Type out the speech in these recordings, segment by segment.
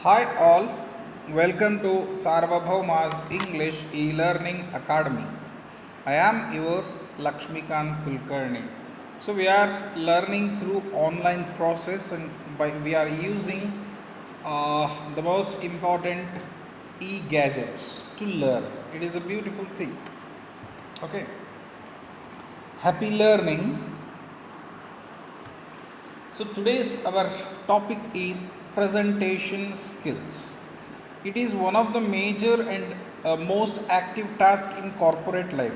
Hi all, welcome to Sarvabhauma's English e-learning academy. I am your Lakshmikant Kulkarni. So we are learning through online process and we are using the most important e-gadgets to learn. It is a beautiful thing. Okay. Happy learning. So today's our topic is presentation skills. It is one of the major and most active tasks in corporate life.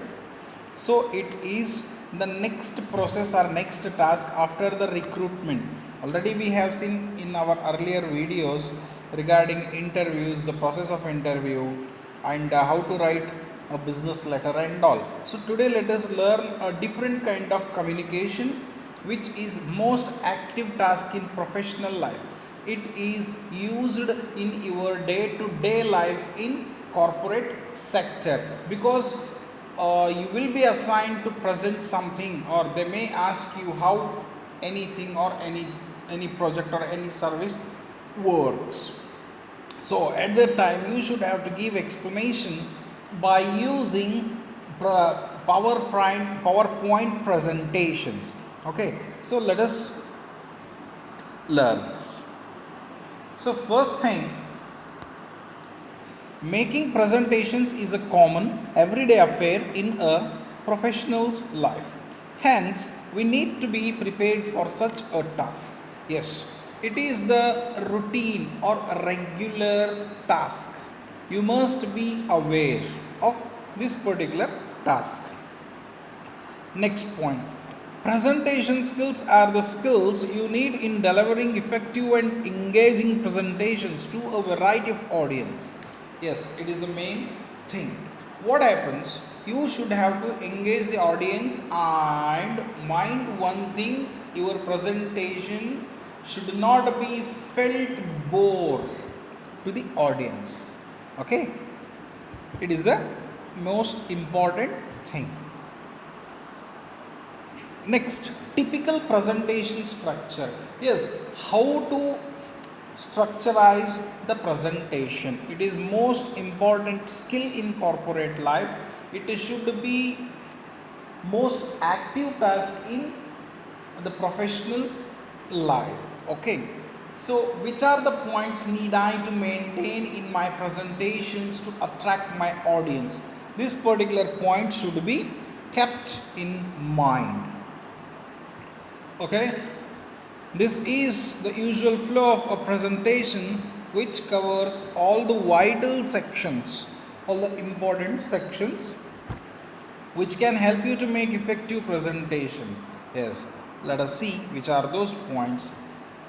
So it is the next process or next task after the recruitment. Already we have seen in our earlier videos regarding interviews, the process of interview, and how to write a business letter and all. So today let us learn a different kind of communication which is most active task in professional life. It is used in your day to day life in corporate sector, because you will be assigned to present something, or they may ask you how anything or any project or any service works. So at that time you should have to give explanation by using PowerPoint presentations. Okay, so let us learn this. So first thing, making presentations is a common everyday affair in a professional's life. Hence, we need to be prepared for such a task. Yes, it is the routine or a regular task. You must be aware of this particular task. Next point. Presentation skills are the skills you need in delivering effective and engaging presentations to a variety of audience. Yes, it is the main thing. What happens? You should have to engage the audience, and mind one thing, your presentation should not be felt bore to the audience. Okay? It is the most important thing. Next, typical presentation structure. Yes, how to structurize the presentation. It is most important skill in corporate life. It should be most active task in the professional life. Okay. So, which are the points need I to maintain in my presentations to attract my audience? This particular point should be kept in mind. Okay, this is the usual flow of a presentation which covers all the vital sections, all the important sections which can help you to make effective presentation. Yes, let us see which are those points.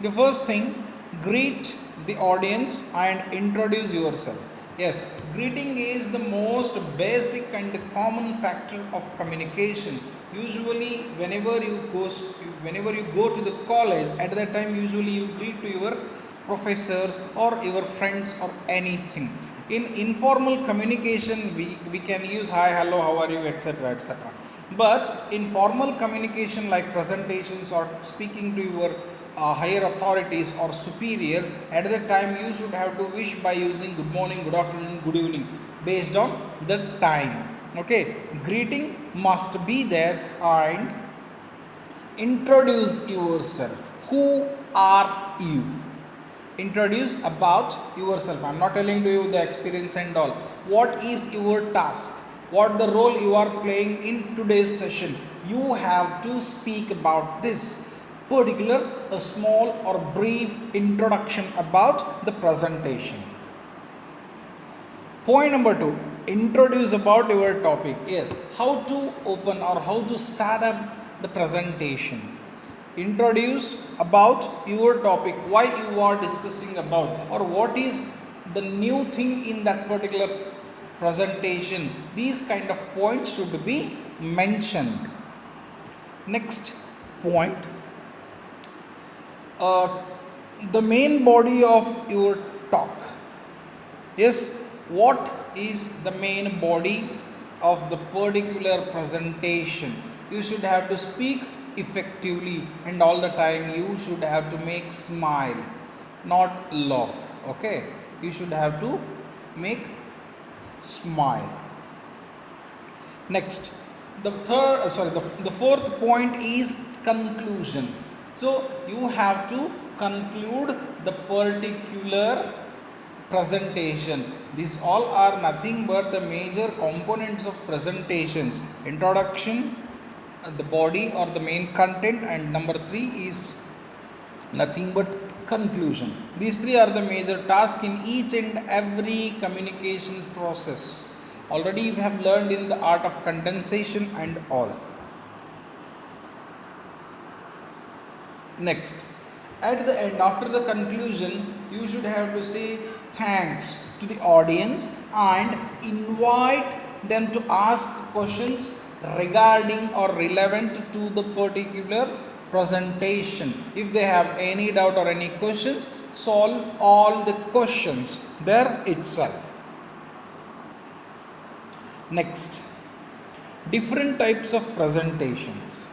The first thing, greet the audience and introduce yourself. Yes, greeting is the most basic and common factor of communication. Usually whenever you go to the college, at that time usually you greet to your professors or your friends or anything. In informal communication we can use hi, hello, how are you, etc, etc. But in formal communication like presentations or speaking to your higher authorities or superiors, at that time you should have to wish by using good morning, good afternoon, good evening, based on the time. Okay, greeting must be there, and introduce yourself. Who are you? Introduce about yourself. I'm not telling you the experience and all. What is your task? What the role you are playing in today's session? You have to speak about this particular a small or brief introduction about the presentation. Point number 2, introduce about your topic. Yes, how to open or how to start up the presentation. Introduce about your topic, why you are discussing about, or what is the new thing in that particular presentation. These kind of points should be mentioned. Next point, the main body of your talk. Yes, what is the main body of the particular presentation? You should have to speak effectively, and all the time you should have to make smile. not laugh. Okay, you should have to make smile. Next, the fourth point is conclusion. So you have to conclude the particular presentation. These all are nothing but the major components of presentations: introduction, the body or the main content, and number 3 is nothing but conclusion. These three are the major tasks in each and every communication process. Already we have learned in the art of condensation and all. Next, at the end, after the conclusion, you should have to say thanks to the audience and invite them to ask questions regarding or relevant to the particular presentation. If they have any doubt or any questions, solve all the questions there itself. Next, different types of presentations.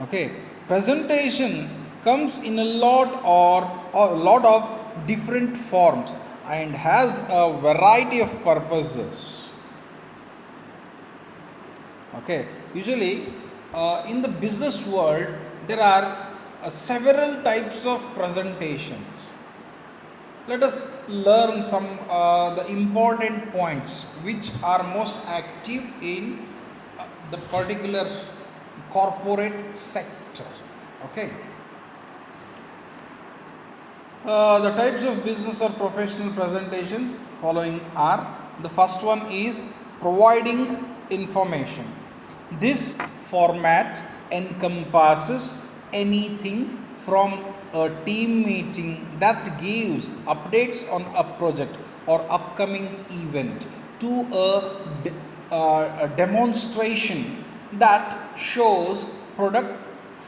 Okay, presentation comes in a lot of different forms and has a variety of purposes. Okay, usually in the business world there are several types of presentations. Let us learn some the important points which are most active in the particular corporate sector. Okay, the types of business or professional presentations following are: the first one is providing information. This format encompasses anything from a team meeting that gives updates on a project or upcoming event to a demonstration that shows product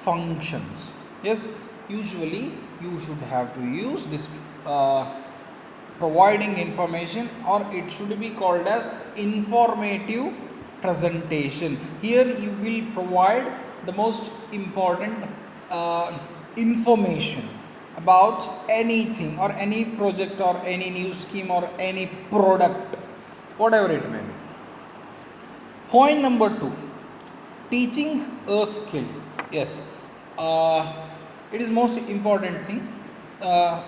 functions. Yes, usually you should have to use this providing information, or it should be called as informative presentation. Here you will provide the most important information about anything or any project or any new scheme or any product, whatever it may be. Point number 2, teaching a skill. Yes, it is most important thing.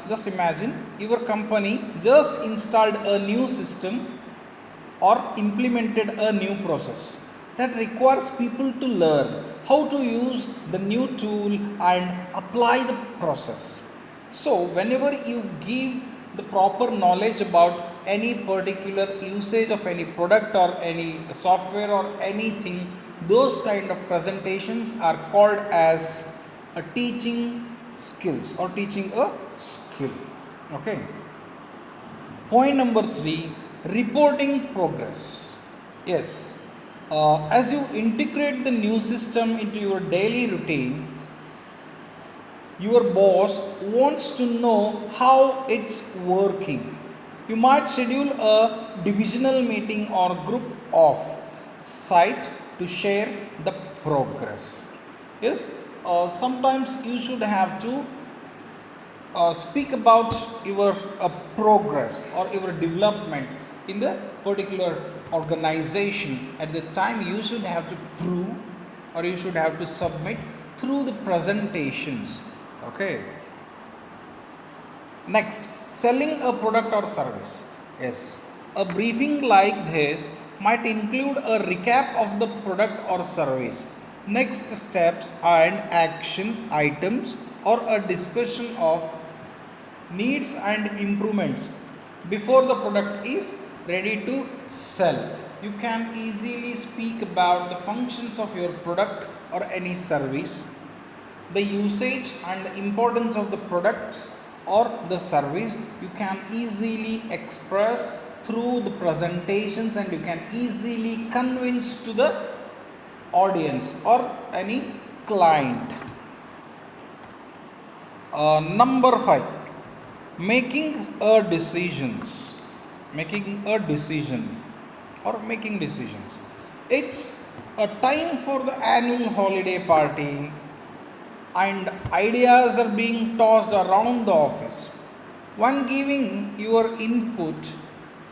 Just imagine your company just installed a new system or implemented a new process that requires people to learn how to use the new tool and apply the process. So whenever you give the proper knowledge about any particular usage of any product or any software or anything, those kind of presentations are called as a teaching skills or teaching a skill. Okay. Point number 3, reporting progress. Yes, as you integrate the new system into your daily routine, your boss wants to know how it's working. You might schedule a divisional meeting or group of site to share the progress. Yes, sometimes you should have to speak about your progress or your development in the particular organization. At the time you should have to prove or you should have to submit through the presentations. Okay. Next, selling a product or service. Yes, a briefing like this might include a recap of the product or service, next steps and action items, or a discussion of needs and improvements before the product is ready to sell. You can easily speak about the functions of your product or any service, the usage and the importance of the product or the service. You can easily express through the presentations and you can easily convince to the audience or any client. Number 5, making a decisions. Making a decision or making decisions. It's a time for the annual holiday party and ideas are being tossed around the office. When giving your input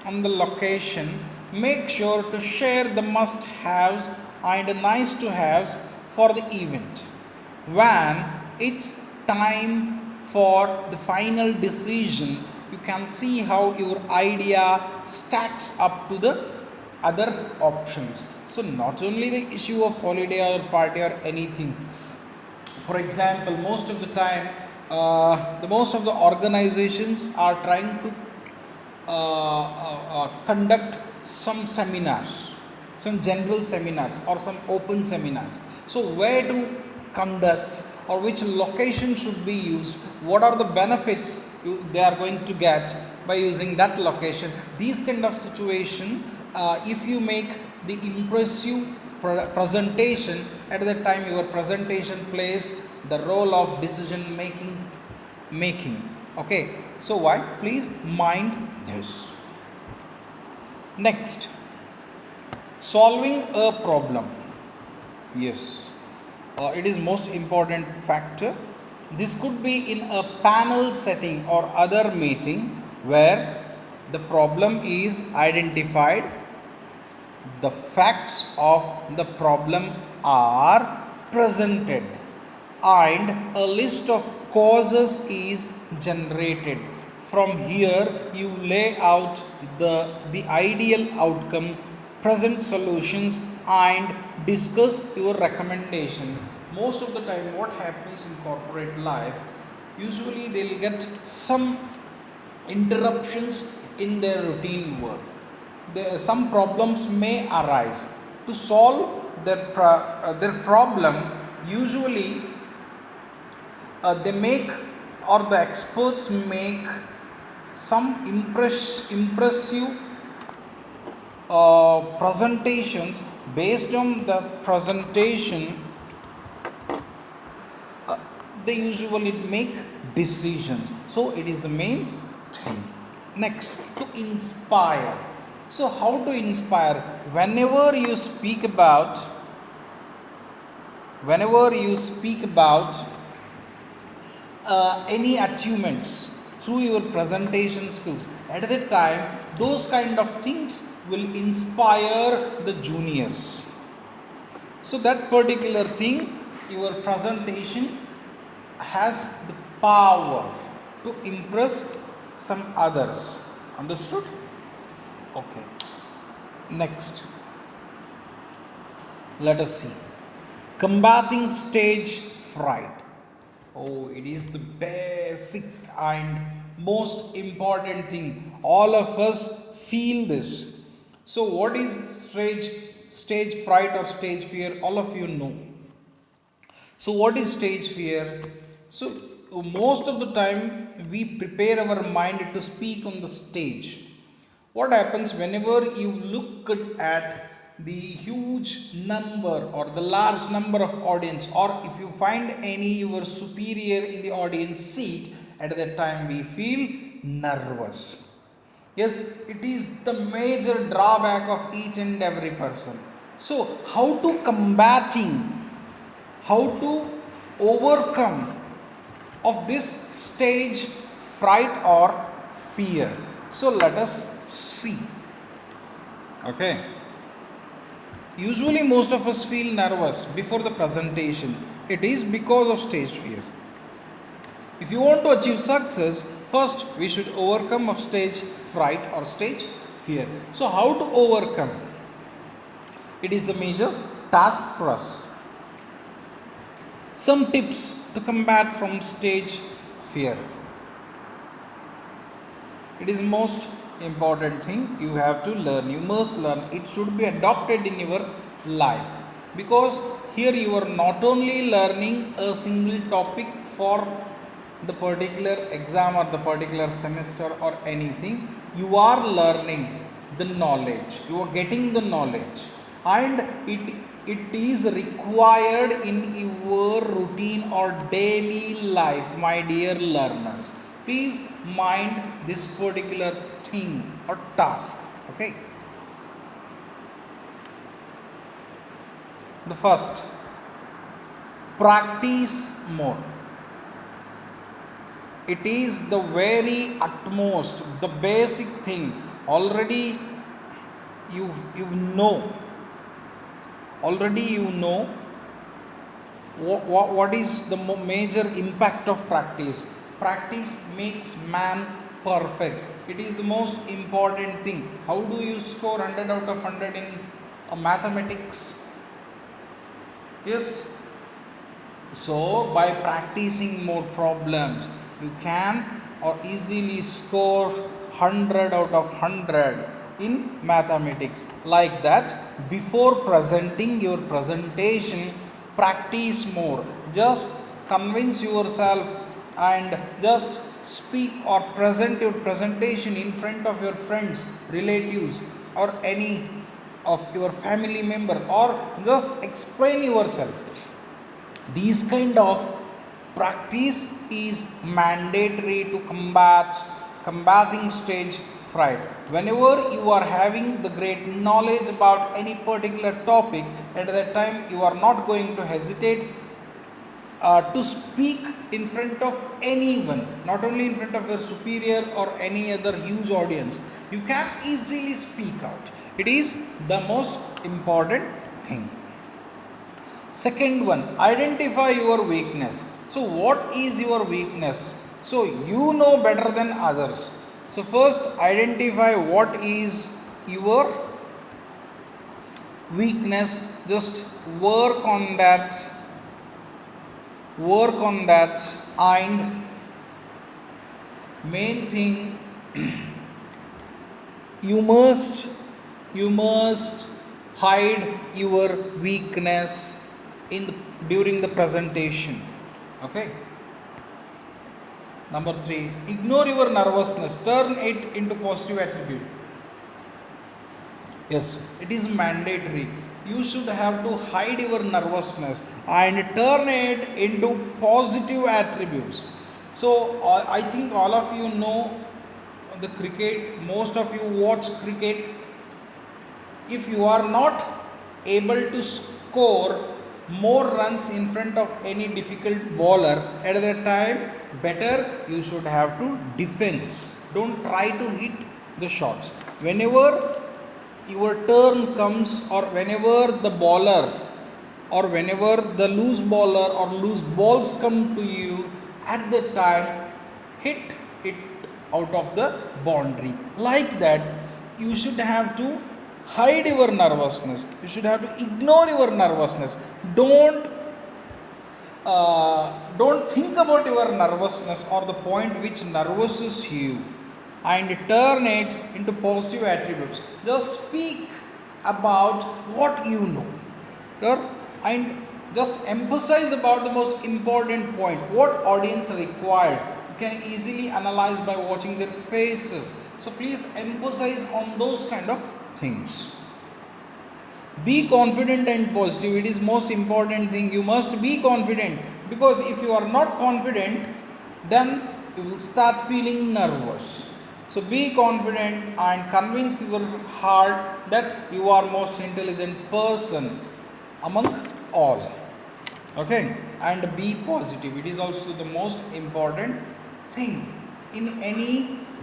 on the location, make sure to share the must haves and nice to haves for the event. When it's time for the final decision, you can see how your idea stacks up to the other options. So, not only the issue of holiday or party or anything. For example, most of the time, the most of the organizations are trying to conduct some seminars, some general seminars or some open seminars. So, where to conduct or which location should be used? What are the benefits they are going to get by using that location? These kind of situation, if you make the impressive presentation, at the time your presentation plays the role of decision making. Okay, so why? Please mind this. Next, solving a problem. Yes, it is most important factor. This could be in a panel setting or other meeting where the problem is identified, the facts of the problem are presented, and a list of causes is generated. From here, you lay out the ideal outcome, present solutions, and discuss your recommendation. Most of the time, what happens in corporate life, usually they'll get some interruptions in their routine work. Some problems may arise. To solve their problem, usually they make, or the experts make, some impressive presentations. Based on the presentation, they usually make decisions. So it is the main thing. Next, to inspire. So how to inspire? Whenever you speak about any achievements through your presentation skills, at that time those kind of things will inspire the juniors. So that particular thing, your presentation has the power to impress some others. Understood? Okay. Next, let us see. Combating stage fright. Oh, it is the basic and most important thing. All of us feel this. So, what is stage fright or stage fear? All of you know. So, what is stage fear? So, most of the time we prepare our mind to speak on the stage. What happens whenever you look at the huge number or the large number of audience, or if you find any your superior in the audience seat, at that time we feel nervous. Yes, it is the major drawback of each and every person. So, how to overcome of this stage fright or fear? So, let us see. Okay. Usually, most of us feel nervous before the presentation. It is because of stage fear. If you want to achieve success, first we should overcome of stage fright or stage fear. So, how to overcome? It is the major task for us. Some tips to combat from stage fear. It is most important thing you have to learn. You must learn. It should be adopted in your life, because here you are not only learning a single topic for the particular exam or the particular semester or anything. You are learning the knowledge. You are getting the knowledge, and it is required in your routine or daily life, my dear learners. Please mind this particular thing or task. Okay. The first, practice more. It is the very utmost, the basic thing. Already you know. Already you know what is the major impact of practice. Practice makes man perfect. It is the most important thing. How do you score 100 out of 100 in mathematics? Yes. So by practicing more problems, you can or easily score 100 out of 100 in mathematics. Like that, before presenting your presentation, practice more. Just convince yourself and just speak or present your presentation in front of your friends, relatives, or any of your family member, or just explain yourself. These kind of practice is mandatory to combating stage fright. Whenever you are having the great knowledge about any particular topic, at that time you are not going to hesitate to speak in front of anyone, not only in front of your superior or any other huge audience. You can easily speak out. It is the most important thing. Second one, identify your weakness. So, what is your weakness? So, you know better than others. So, first identify what is your weakness. Just work on that. And main thing, you must hide your weakness during the presentation. Okay. Number 3, ignore your nervousness, turn it into positive attribute. Yes, it is mandatory. You should have to hide your nervousness and turn it into positive attributes. So I think all of you know the cricket, most of you watch cricket. If you are not able to score more runs in front of any difficult bowler, at that time better you should have to defense. Don't try to hit the shots. Whenever your turn comes, or whenever the bowler or whenever the loose bowler or loose balls come to you, at the time hit it out of the boundary. Like that, you should have to hide your nervousness. You should have to ignore your nervousness. Don't think about your nervousness or the point which nervouses you, and turn it into positive attributes. Just speak about what you know. And just emphasize about the most important point, what audience required. You can easily analyze by watching their faces. So please emphasize on those kind of things. Be confident and positive. It is most important thing. You must be confident, because if you are not confident, then you will start feeling nervous. So be confident and convince your heart that you are most intelligent person among all. Okay, and be positive. It is also the most important thing in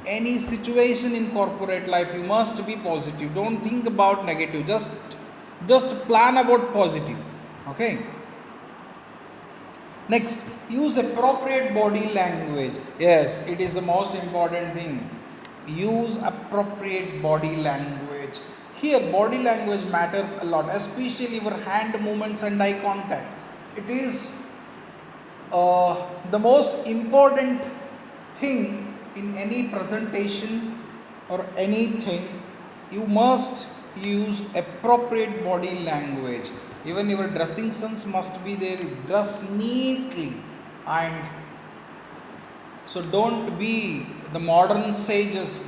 any situation in corporate life. You must be positive. Don't think about negative. Just plan about positive. Okay. Next, use appropriate body language. Yes, it is the most important thing. Use appropriate body language. Here, body language matters a lot, especially your hand movements and eye contact. It is the most important thing in any presentation or anything. You must use appropriate body language. Even your dressing sense must be there. Dress neatly, and so don't be the modern sages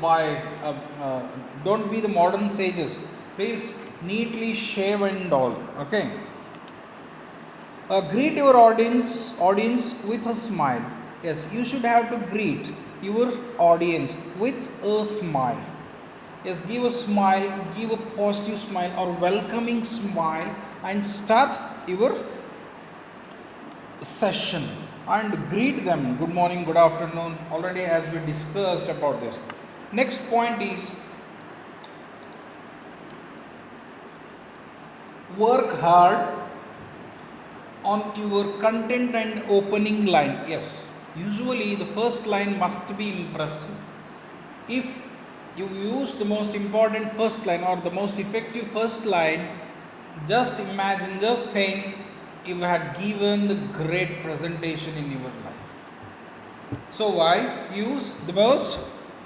don't be the modern sages. Please neatly shave and all. Okay. Greet your audience with a smile. Yes, you should have to greet your audience with a smile. Yes, give a smile, give a positive smile or welcoming smile, and start your session. and greet them. Good morning, good afternoon. Already as we discussed about this. Next point is work hard on your content and opening line. Yes, usually the first line must be impressive. If you use the most important first line or the most effective first line, just imagine, just think, you had given the great presentation in your life. So why use the most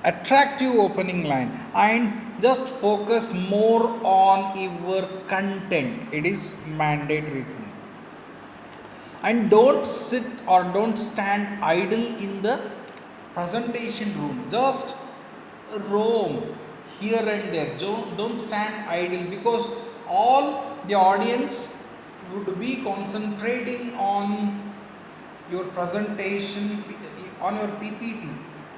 attractive opening line and just focus more on your content. It is mandatory thing. And don't sit or don't stand idle in the presentation room. Just roam here and there. Don't stand idle, because all the audience would be concentrating on your presentation, on your PPT.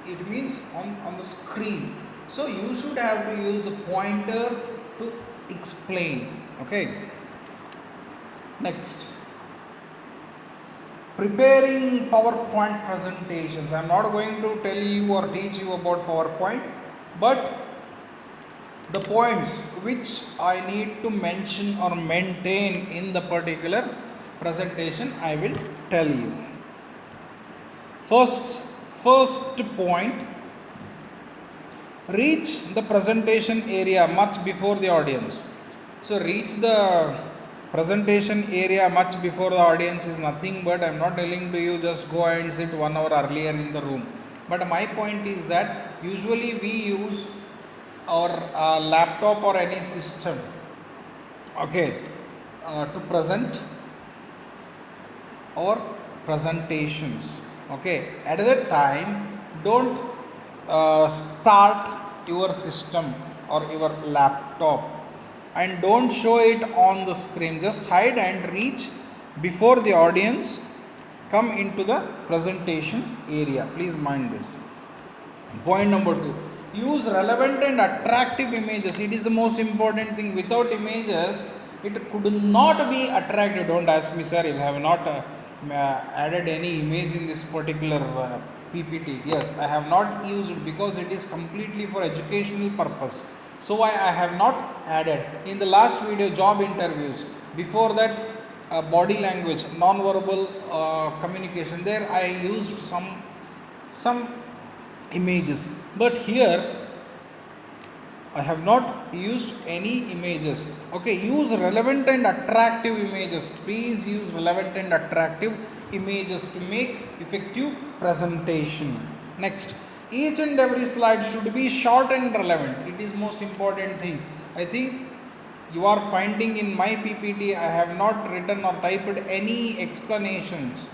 It means on the screen. So you should have to use the pointer to explain. Okay. Next, preparing PowerPoint presentations. I am not going to tell you or teach you about PowerPoint, but the points which I need to mention or maintain in the particular presentation, I will tell you. First point, reach the presentation area much before the audience. So reach the presentation area much before the audience is nothing but, I am not telling to you just go and sit 1 hour earlier in the room. But my point is that usually we use our laptop or any system, okay, to present our presentations. Okay, at that time, don't start your system or your laptop and don't show it on the screen. Just hide and reach before the audience come into the presentation area. Please mind this. Point number 2, use relevant and attractive images. It is the most important thing. Without images, it could not be attractive. Don't ask me, sir, you have not added any image in this particular PPT. Yes, I have not used it because it is completely for educational purpose. So I have not added. In the last video, job interviews, before that body language, non-verbal communication, there I used some images, but here I have not used any images. Okay, use relevant and attractive images. Please use relevant and attractive images to make effective presentation. Next, each and every slide should be short and relevant. It is most important thing. I think you are finding in my PPT I have not written or typed any explanations.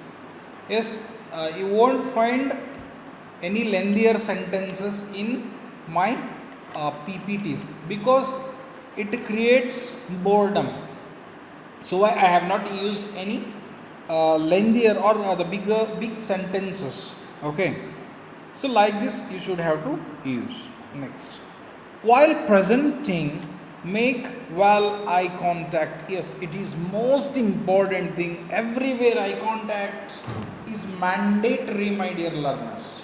Yes, you won't find any lengthier sentences in my PPTs because it creates boredom. So I have not used any lengthier or the big sentences. Okay, so like this you should have to use. Next, while presenting, make well eye contact. Yes, it is most important thing. Everywhere eye contact is mandatory, my dear learners.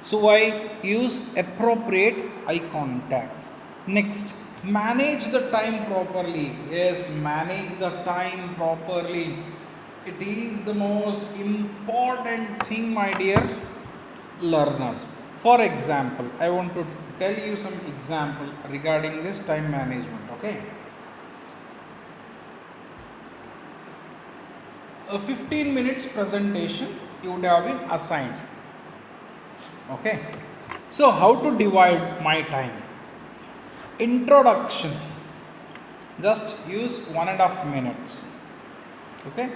So I use appropriate eye contact. Next, manage the time properly. Yes, manage the time properly. It is the most important thing, my dear learners. For example, I want to tell you some example regarding this time management. Okay, a 15 minutes presentation you would have been assigned. Okay, so how to divide my time? Introduction, just use 1.5 minutes. Okay,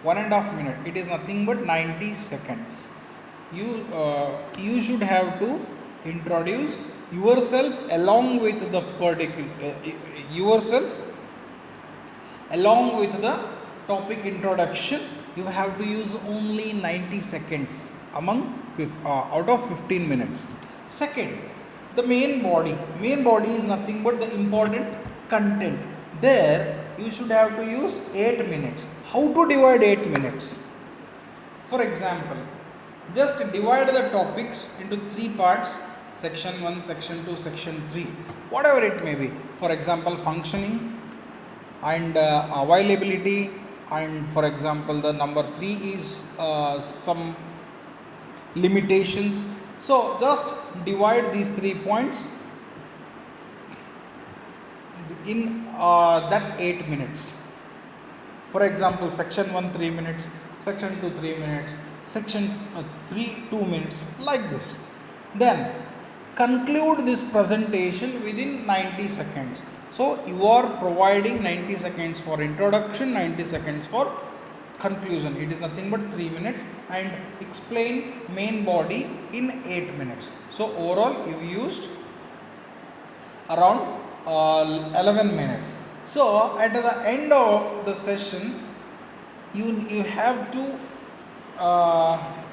1.5 minute, it is nothing but 90 seconds. You should have to introduce yourself along with the along with the topic introduction. You have to use only 90 seconds out of 15 minutes. Second, the main body. Main body is nothing but the important content. There you should have to use 8 minutes. How to divide 8 minutes? For example, just divide the topics into 3 parts: section 1, section 2, section 3, whatever it may be. For example, functioning and availability, and for example, the number 3 is some limitations. So just divide these 3 points in that 8 minutes. For example, section 1 3 minutes, section 2 3 minutes, section 3 2 minutes, like this. Then conclude this presentation within 90 seconds. So you are providing 90 seconds for introduction, 90 seconds for conclusion. It is nothing but 3 minutes, and explain main body in 8 minutes. So overall you used around 11 minutes. So at the end of the session, you have to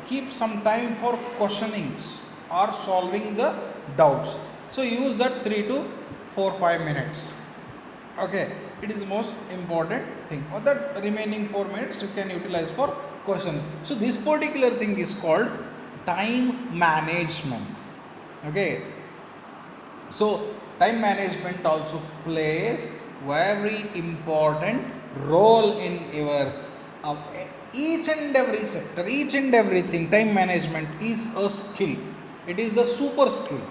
keep some time for questionings or solving the doubts. So use that 3 to 5 minutes. Okay, it is the most important thing. Or that remaining 4 minutes you can utilize for questions. So this particular thing is called time management. Okay, so time management also plays very important role in your each and every sector, each and everything. Time management is a skill. It is the super skill.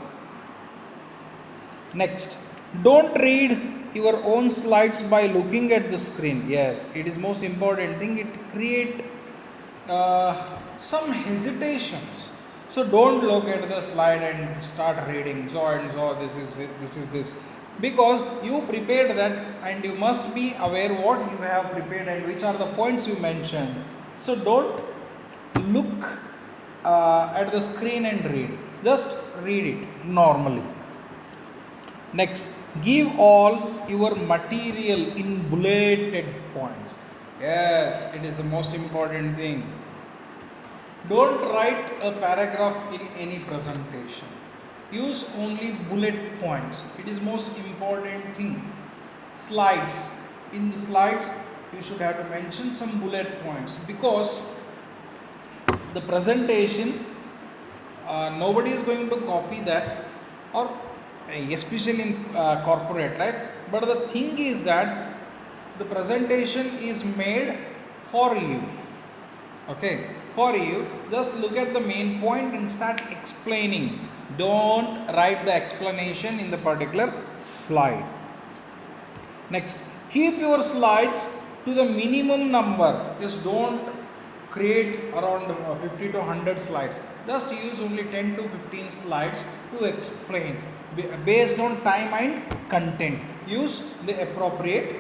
Next, don't read your own slides by looking at the screen. Yes, it is most important thing. It create some hesitations. So don't look at the slide and start reading so and so, this is this, because you prepared that and you must be aware what you have prepared and which are the points you mentioned. So don't look at the screen and read, just read it normally. Next, give all your material in bulleted points. Yes, it is the most important thing. Don't write a paragraph in any presentation. Use only bullet points. It is most important thing. Slides. In the slides, you should have to mention some bullet points, because the presentation, nobody is going to copy that, or especially in corporate life. But the thing is that the presentation is made for you. Okay, for you. Just look at the main point and start explaining. Don't write the explanation in the particular slide. Next, keep your slides to the minimum number. Just don't create around 50 to 100 slides. Just use only 10 to 15 slides to explain based on time and content. Use the appropriate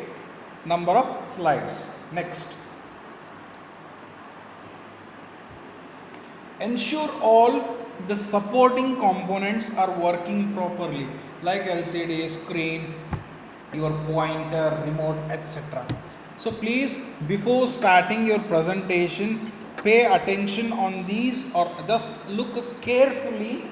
number of slides. Next, ensure all the supporting components are working properly, like LCD, screen, your pointer, remote, etc. So please, before starting your presentation, pay attention on these, or just look carefully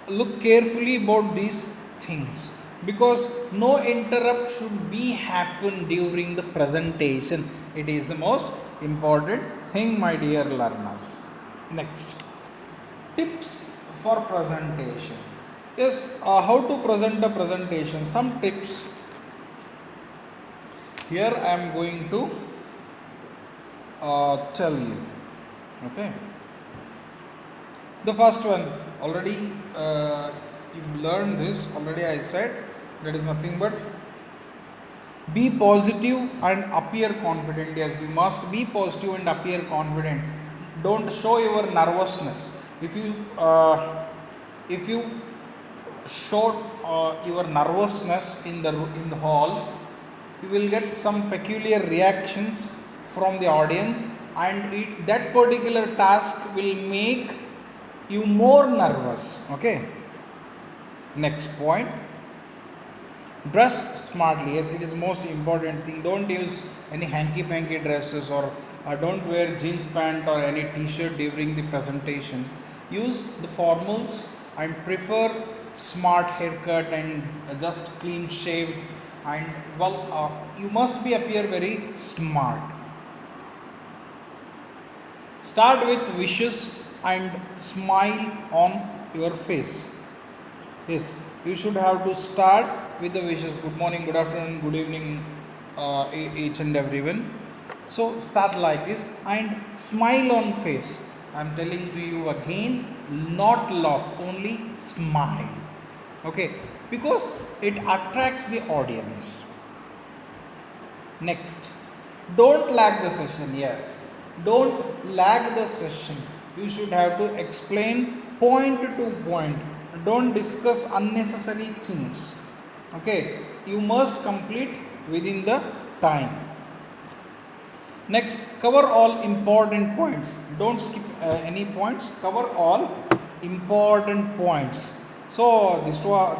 about these things, because no interrupt should be happen during the presentation. It is the most important thing, my dear learners. Next, tips for presentation. Yes, how to present a presentation. Some tips here I am going to tell you. Okay, the first one, already you learned this already. I said that is nothing but be positive and appear confident. Yes, you must be positive and appear confident. Don't show your nervousness. If you show your nervousness in the hall, you will get some peculiar reactions from the audience, and that particular task will make you more nervous. Okay. Next point, dress smartly. Yes, it is most important thing. Don't use any hanky-panky dresses, or don't wear jeans pant or any t-shirt during the presentation. Use the formals and prefer smart haircut and just clean shaved, and you must be appear very smart. Start with wishes and smile on your face. Yes, you should have to start with the wishes. Good morning, good afternoon, good evening, each and everyone. So start like this and smile on face. I'm telling to you again, not laugh, only smile. Okay, because it attracts the audience. Next, don't lag the session. Yes, don't lag the session. You should have to explain point to point. Don't discuss unnecessary things. Okay, you must complete within the time. Next, cover all important points. Don't skip any points. Cover all important points. So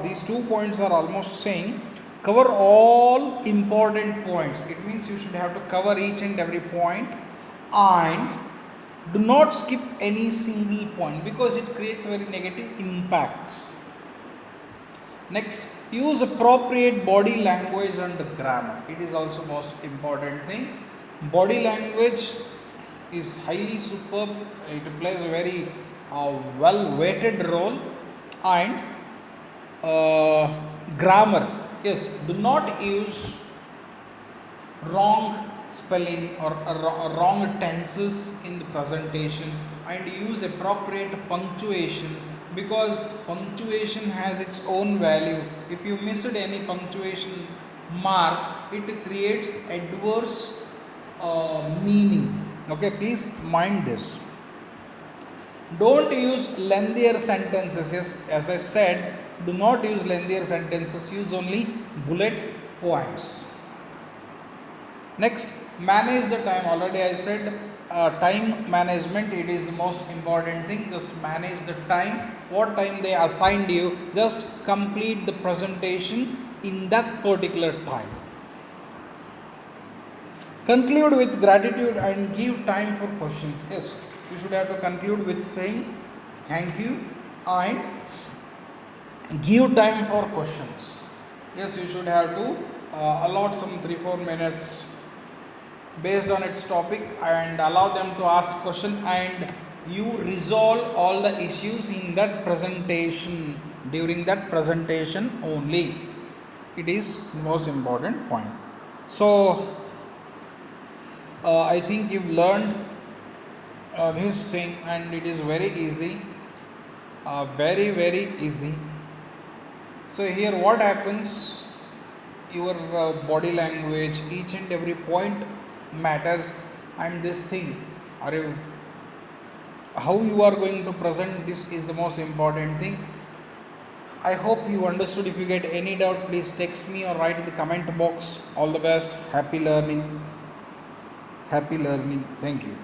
these two points are almost saying cover all important points. It means you should have to cover each and every point and do not skip any single point because it creates a very negative impact. Next, use appropriate body language and grammar. It is also most important thing. Body language is highly superb. It plays a very well weighted role. And grammar. Yes, do not use wrong spelling or wrong tenses in the presentation, and use appropriate punctuation, because punctuation has its own value. If you missed any punctuation mark, it creates adverse meaning. Okay, please mind this. Don't use lengthier sentences. Yes, as I said, do not use lengthier sentences, use only bullet points. Next, manage the time. Already I said time management, it is the most important thing. Just manage the time. What time they assigned you, just complete the presentation in that particular time. Conclude with gratitude and give time for questions. Yes, you should have to conclude with saying thank you and give time for questions. Yes, you should have to allot some 3-4 minutes based on its topic and allow them to ask question, and you resolve all the issues in that presentation, during that presentation only. It is the most important point. So I think you've learned this thing, and it is very easy, very easy. So here what happens, your body language, each and every point matters, and this thing, are you, how you are going to present, this is the most important thing. I hope you understood. If you get any doubt, please text me or write in the comment box. All the best. Happy learning. Thank you.